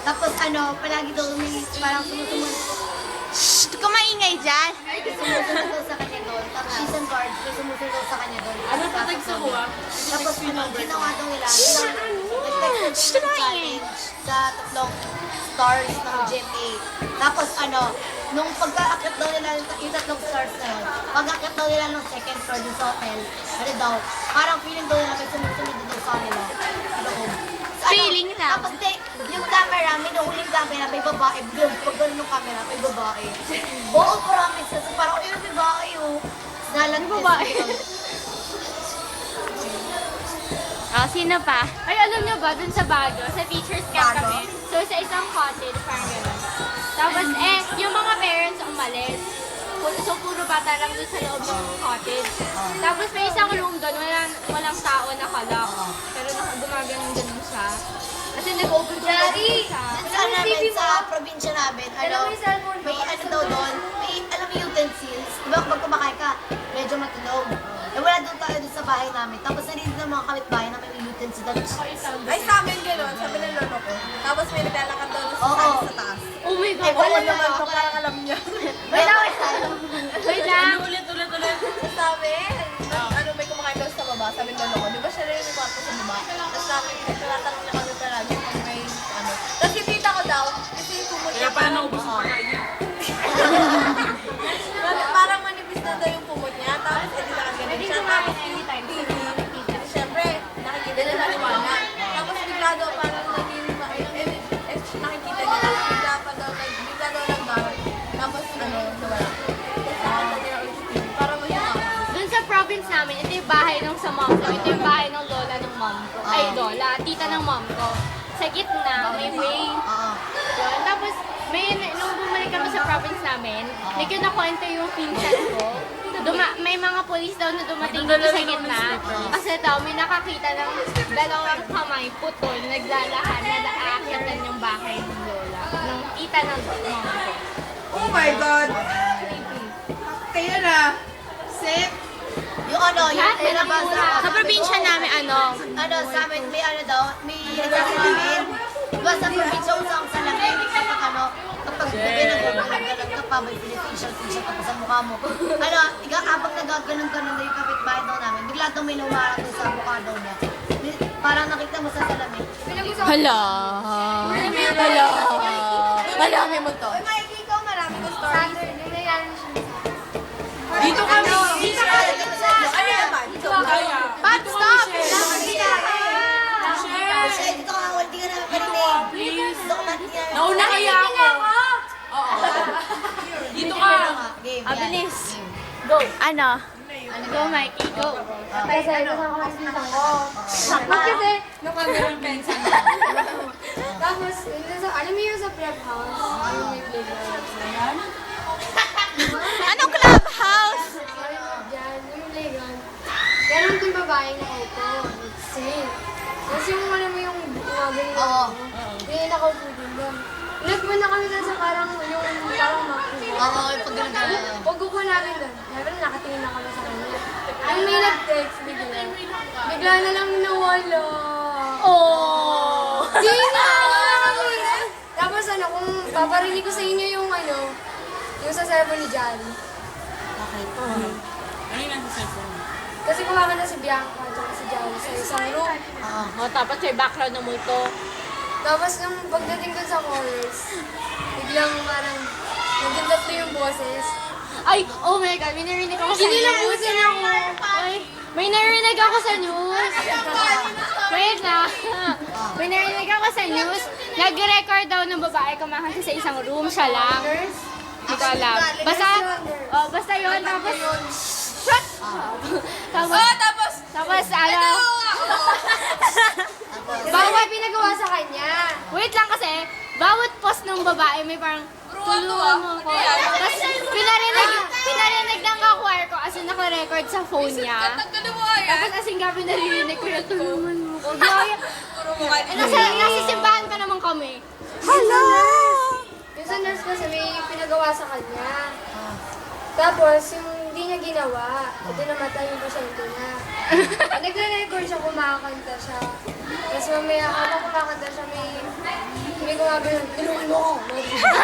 Tapos ano, palagi daw parang sumusunod. Shh! Huwag ka maingay dyan. Sumusunod daw sa kanya doon. Tapos season guards, sumusunod daw sa kanya doon. Ano pa tagsa mo ah? Tapos ano, ginawa daw nila. Shh! Huwag ka maingay. Sa tatlong stars ng GMA. Tapos ano, nung pagka-akit daw nila yung tatlong stars na yun, pag-akit daw nila ng second floor dun sa hotel, ano daw, parang feeling daw nila may sumusunod daw sa kanila. Feeling lang. Tapos yung camera, may nahuling camera, may babae, yung pag gano'n ng camera, may babae. Oo, promise. Kasi parang, ayun, may babae, oh. Nalang May babae. Oh, sino pa? Ay, alam nyo ba, dun sa Baguio, sa teacher's camp Baguio? kami. So, sa isang cottage, parang gano'n. Tapos, yung mga parents umalis. So, puro bata lang dun sa loob ng cottage. Tapos, may isang room dun, walang tao nakalock. Pero gumagano'n ganun siya. Kasi nag-open siya. Sa namin, sa probinsya namin, ano, may ano daw doon, may, alam mo, utensils. Diba, pag kumakain ka, medyo matulog. Eh, wala doon tayo doon sa bahay namin. Tapos, narinig ng mga kapitbahay na may utensils doon. Ay, sa amin gano'n, sabi ng lolo ko. Tapos may naglalakad daw sa Oo. sa taas. Oh my Ay, God. wala Alam naman naman ko, parang alam niya. Wait lang, Wait lang. Ulit. Sabi, ano, may kumakain daw sa baba. Sabi ng lolo ko, di ba siya rin yung kwarto sa baba? Tapos namin, tinatanong niya kami palagi kung may, ano. Tapos yung tita ko daw, kasi yung kumot niya parang, parang manipis na daw yung kumot niya. Tapos, edi nakaganon siya. Tapos yung TV, siyempre, nakikita niya sa liwanag. Tapos bigla daw parang nakikita niya. Tapos bigla daw nag-bar. Tapos ano, nawala. Tapos nakita niya ulit sa TV. Para mahihawa. Dun sa province namin, ito yung bahay ng sa mom ko. Ito yung bahay ng lola ng mom ko. Ay, lola, tita ng mom ko. Sa gitna, may way. Oo. Yun. Tapos, nung bumalik kami sa province namin, may kinakwento yung pinsan ko. May mga polis daw na dumating dito sa gitna. Kasi daw, may nakakita ng dalawang kamay putol, naglalahan, na naakyatan yung bahay ng lola. Ng tita ng mom ko. Oh my God! Kaya na. Sip. Yung ano, yung nilabas Sa probinsya namin, ano, sa amin, may ano daw, may salamin. Diba sa probinsya, usang salamin, kapag ano, kapag gabi nagagalang ka pa, may pinifacial tapos sa mukha mo. Ano, habang nagaganon-ganon na yung kapitbahay daw namin, bigla daw may lumarang doon sa mukha daw niya. Parang nakita mo sa salamin. hala. Hala. Marami mo to. Uy, Mikey, ikaw marami ko story. Dito kami! Dito kami! Ano naman? Pat, stop! Shit, dito ka, hindi ka namin parinig. Please. Dito ka natin. Nauna kaya ako. Oo. Dito ka. Game, Ah, yan. bilis. Go. Ano? Go, Mikey, go. Kasi kasama ko si Tita ko. Kasi, Nakagaroon pensa. tapos, alam mo yung sa prep house, yung may playground. Anong clubhouse? Diyan, yung playground. Meron din babae na auto, same. Tapos yung alam mo yung gumagano na Oo. yung nakaupo din doon. Nagman na kami doon sa parang, yung parang makina. Oo, yung pag gano'n. Pag upo namin doon, sabi na nakatingin na kami sa kanya. Yung may nag-text bigla na lang nawala. Oh! Di nga! Tapos ano, kung paparinig ko sa inyo yung ano, yung sa cellphone ni Jan. Ano yung nasa cellphone? Kasi kumakanta si Bianca at si Jan sa isang room. Oh, tapos may background ng multo. Tapos nung pagdating ko sa chorus, biglang parang naging tatlo yung boses. Ay, oh my God, may narinig ako sa Sinilabusan ako. Ay, may narinig ako sa news. Wait na. May narinig ako sa news. Nag-record daw ng babae kumakanta sa isang room siya lang. Hindi ko alam. Basta yun. Tapos, shut! Tapos, ano, Bawat pinagawa sa kanya. wait lang kasi, bawat post ng babae may parang, tulungan mo ako. Tapos, pinarinig ng ka-choir ko as in naka-record sa phone niya. Tapos as in gabi naririnig ko yung tulungan mo ko. Nasa simbahan pa naman kami. Hala! Yung sa nurse kasi may pinagawa sa kanya. Tapos, yung hindi niya ginawa, ito namatay yung pasyente niya. Nagre-record siya, kumakanta siya. Tapos mamaya, habang kumakanta siya, may gumagano, tulungan mo ako.